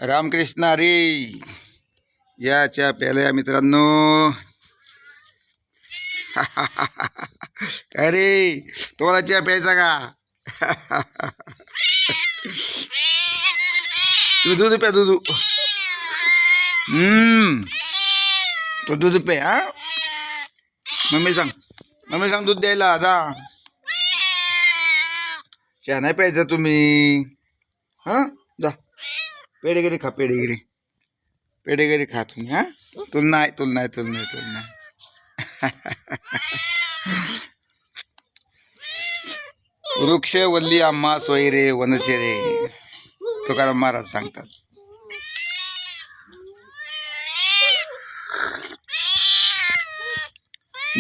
रामकृष्ण हरी. या चहा प्यायला मित्रांनो. काय रे, तुम्हाला चहा प्यायचा का? तू दूध प्या, दूध. तो दूध पे. हा, मम्मी सांग दूध द्यायला. जा, चहा नाही प्यायचा तुम्ही. हा, जा पेढेगिरी खा, पेढेगिरी खा तुम्ही. हा, तुला नाही. वृक्ष वल्ली आम्हा सोयरे वनचेरे, तुकाराम महाराज सांगतात.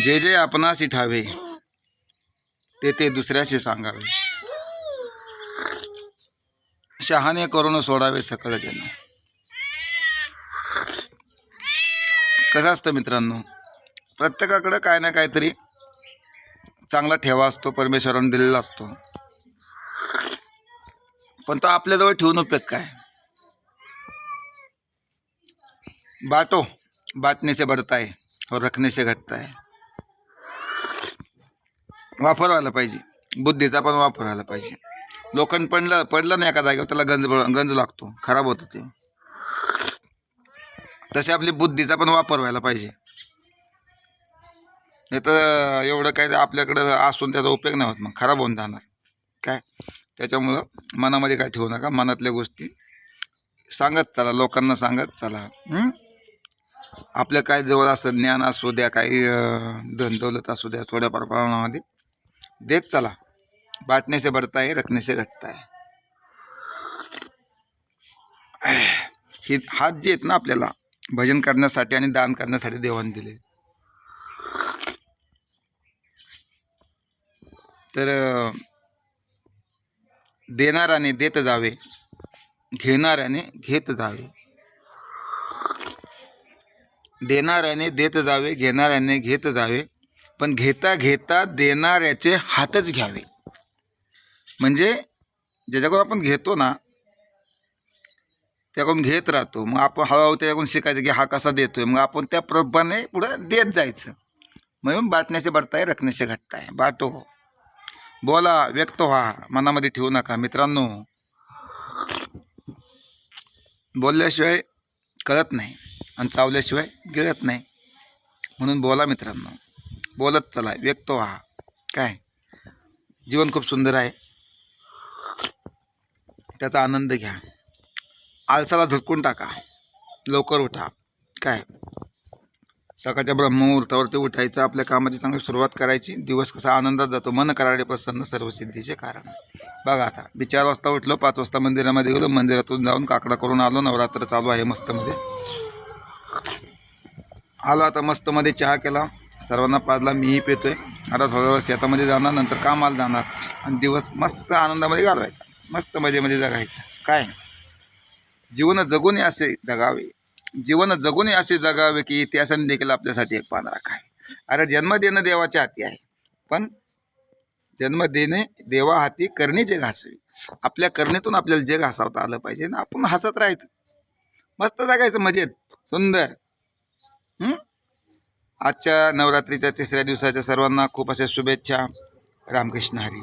जे जे आपणासी ठावे ते दुसऱ्याशी सांगावे. शहाणे करून सोडावे सकळ जन. कसं असतं मित्रांनो, प्रत्येकाकडे काय ना काहीतरी चांगला ठेवा असतो, परमेश्वराने दिलेला असतो. पण तो आपल्याजवळ ठेवून उपयोग काय? बाटने से बढ़ता है और रखने से घटता है. वापर व्हायला पाहिजे, बुद्धीचा पण वापर व्हायला पाहिजे. लोखंड पडलं नाही एका जागेवर, त्याला गंज लागतो, खराब होतं ते. तसे आपली बुद्धीचा पण वापर व्हायला पाहिजे. नाही तर एवढं काय आपल्याकडं असून त्याचा उपयोग नाही होत, मग खराब होऊन जाणार काय. त्याच्यामुळं मनामध्ये काय ठेवू नका. मनातल्या गोष्टी सांगत चला, लोकांना सांगत चला. आपल्या काय जवळ असं ज्ञान असू द्या, काही धन दौलत असू द्या, थोड्याफार प्रमाणामध्ये देत चला. बाटने से बढ़ता है, रखने से घटता है. हे हात जे आहेत ना आपल्याला भजन करण्यासाठी आणि दान करण्यासाठी देवाने दिले. तर देणाऱ्याने देत जावे, घेणाऱ्याने घेत जावे. देणाऱ्याने देत जावे, घेणाऱ्याने घेत जावे. पण घेता घेता देणाऱ्याचे हातच घ्यावे. म्हणजे ज्याच्याकडून आपण घेतो ना, त्याकडून घेत राहतो. मग आपण हळूहळू त्याच्याकडून शिकायचं की हा कसा देतोय. मग आपण त्या प्रभाने पुढे देत जायचं. म्हणून बाटण्याचे बढताय, रखण्याचे घटताय. बाटो, बोला, व्यक्त व्हा, मनामध्ये ठेवू नका मित्रांनो. बोलल्याशिवाय कळत नाही आणि चावल्याशिवाय गिळत नाही. म्हणून बोला मित्रांनो, बोलत चला, व्यक्त व्हा. काय, जीवन खूप सुंदर आहे, त्याचा आनंद घ्या. आळसाला झटकून टाका, लवकर उठा. काय, सकाळच्या ब्रह्ममुहूर्तावरती उठायचं, आपल्या कामाची चांगली सुरुवात करायची. दिवस कसा आनंदात जातो. मन कराडे प्रसन्न, सर्वसिद्धीचे कारण. बघा, आता मी 4 वाजता उठलो, 5 वाजता मंदिरामध्ये गेलो, मंदिरातून जाऊन काकडा करून आलो. नवरात्र चालू आहे मस्तमध्ये. आलो आता मस्तमध्ये चहा केला, सर्वांना पाजला, मीही पितोय. आता थोडा वेळ शेतामध्ये जाणार, नंतर कामाला जाणार आणि दिवस मस्त आनंदामध्ये घालवायचा, मस्त मजेमध्ये जगायचं. काय, जीवन जगून असे जगावे, जीवन जगून असे जगावे की इतिहासाने देखील आपल्यासाठी एक पान राखाय. अरे, जन्म देणं देवाच्या हाती आहे, पण जन्म देणे देवा हाती करणे जे घासावे. आपल्या करणेतून आपल्याला जे घासावता आलं पाहिजे ना, आपण हसत राहायचं, मस्त जगायचं मजेत, सुंदर. आजच्या नवरात्रीच्या 3ऱ्या दिवसाच्या सर्वांना खूप अशा शुभेच्छा. रामकृष्ण हरी.